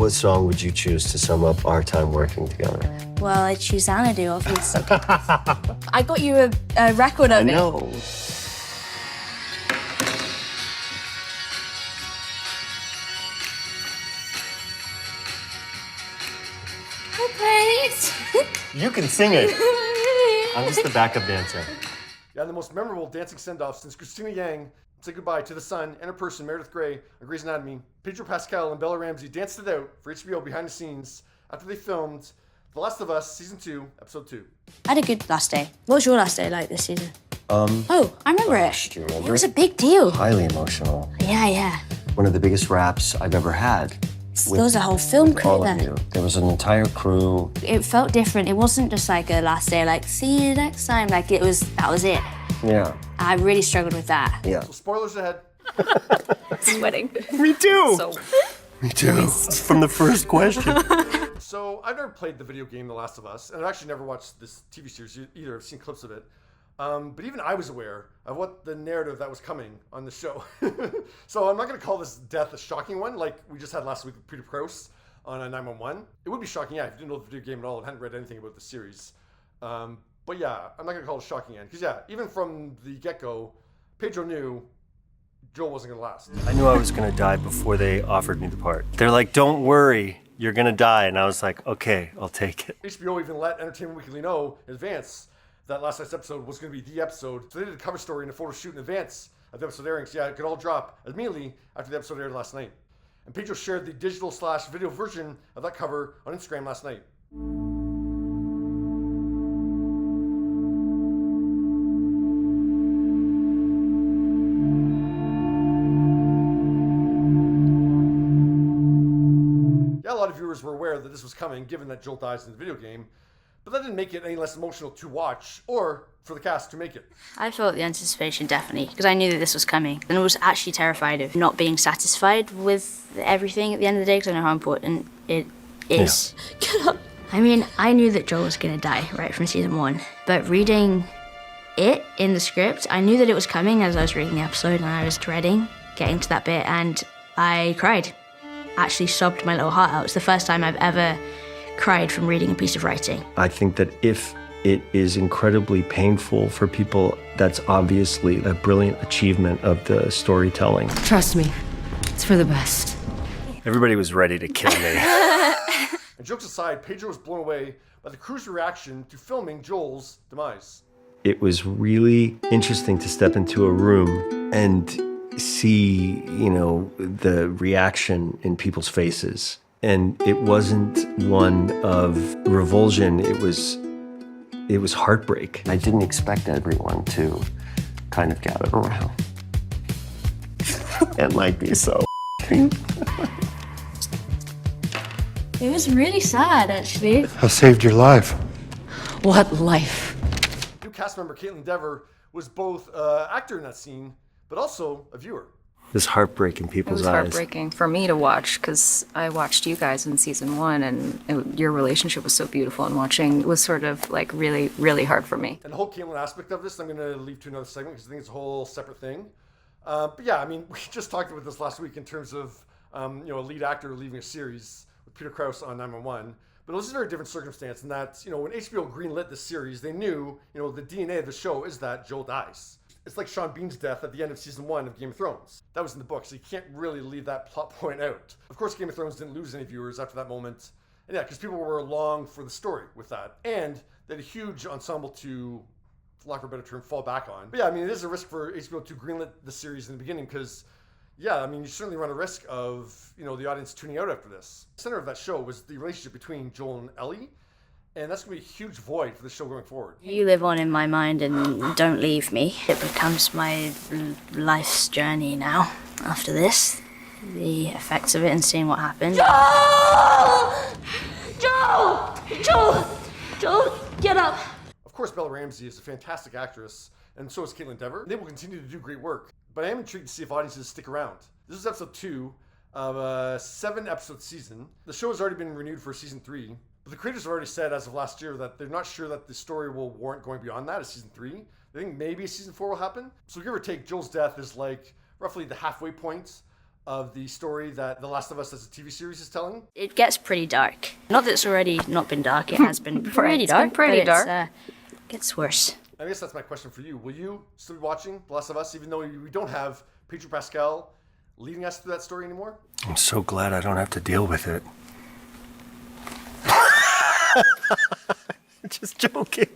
What song would you choose to sum up our time working together? Well, I choose Xanadu, obviously. I got you a record of it. I know. You can sing it. I'm just the backup dancer. Yeah, the most memorable dancing send-off since Christina Yang said goodbye to the Sun and her person, Meredith Grey, on Grey's Anatomy. Pedro Pascal and Bella Ramsey danced it out for HBO behind the scenes after they filmed The Last of Us Season 2, Episode 2. I had a good last day. What was your last day like this season? Oh, I remember it. Do you remember? It was a big deal. Highly emotional. Yeah. One of the biggest raps I've ever had. There was a whole film crew All there. of you. There was an entire crew. It felt different. It wasn't just like a last day, like, see you next time. Like, that was it. Yeah. I really struggled with that. Yeah. So spoilers ahead. Sweating. Me too. So Me too. From the first question. So I've never played the video game The Last of Us, and I've actually never watched this TV series either. I've seen clips of it. But even I was aware of what the narrative that was coming on the show. So I'm not going to call this death a shocking one, like we just had last week with Peter Krause on 911. It would be shocking, yeah, if you didn't know the video game at all and hadn't read anything about the series. But yeah, I'm not going to call it a shocking end. Because yeah, even from the get-go, Pedro knew Joel wasn't going to last. I knew I was going to die before they offered me the part. They're like, don't worry, you're going to die. And I was like, okay, I'll take it. HBO even let Entertainment Weekly know in advance that last night's episode was going to be the episode. So they did a cover story and a photo shoot in advance of the episode airing. So yeah, it could all drop immediately after the episode aired last night. And Pedro shared the digital/video version of that cover on Instagram last night. Yeah, a lot of viewers were aware that this was coming, given that Joel dies in the video game. But that didn't make it any less emotional to watch or for the cast to make it. I felt the anticipation, definitely, because I knew that this was coming. And I was actually terrified of not being satisfied with everything at the end of the day, because I know how important it is. Yeah. Get up. I mean, I knew that Joel was going to die right from season 1. But reading it in the script, I knew that it was coming as I was reading the episode, and I was dreading getting to that bit, and I cried. Actually sobbed my little heart out. It's the first time I've ever cried from reading a piece of writing. I think that if it is incredibly painful for people, that's obviously a brilliant achievement of the storytelling. trust me, it's for the best. Everybody was ready to kill me. And jokes aside, Pedro was blown away by the crew's reaction to filming Joel's demise. It was really interesting to step into a room and see, the reaction in people's faces. And it wasn't one of revulsion, it was heartbreak. I didn't expect everyone to kind of gather around. It might be so. It was really sad, actually. I saved your life. What life? New cast member Caitlin Dever was both actor in that scene, but also a viewer. This heartbreak in It people's was eyes. heartbreaking for me to watch because I watched you guys in season 1 and your relationship was so beautiful, and watching was sort of like really, really hard for me. And the whole Caitlin aspect of this, I'm going to leave to another segment because I think it's a whole separate thing. But yeah, I mean, we just talked about this last week in terms of, a lead actor leaving a series with Peter Krause on 911. But it was a very different circumstance in that, when HBO greenlit this series, they knew, the DNA of the show is that Joel dies. It's like Sean Bean's death at the end of season 1 of Game of Thrones. That was in the book, so you can't really leave that plot point out. Of course, Game of Thrones didn't lose any viewers after that moment. And yeah, because people were along for the story with that. And they had a huge ensemble to, for lack of a better term, fall back on. But yeah, I mean, it is a risk for HBO to greenlit the series in the beginning because, yeah, I mean, you certainly run a risk of, the audience tuning out after this. The center of that show was the relationship between Joel and Ellie. And that's going to be a huge void for the show going forward. You live on in my mind and don't leave me. It becomes my life's journey now after this. The effects of it and seeing what happens. Joel, get up. Of course, Bella Ramsey is a fantastic actress, and so is Caitlin Dever. They will continue to do great work, but I am intrigued to see if audiences stick around. This is episode 2 of a 7-episode season. The show has already been renewed for season 3. But the creators have already said as of last year that they're not sure that the story will warrant going beyond that as season 3. They think maybe season 4 will happen. So give or take, Joel's death is like roughly the halfway point of the story that The Last of Us as a TV series is telling? It gets pretty dark. Not that it's already not been dark. It has been pretty It's been dark. pretty but dark. It gets worse. I guess that's my question for you. Will you still be watching The Last of Us, even though we don't have Pedro Pascal leading us through that story anymore? I'm so glad I don't have to deal with it. Just joking.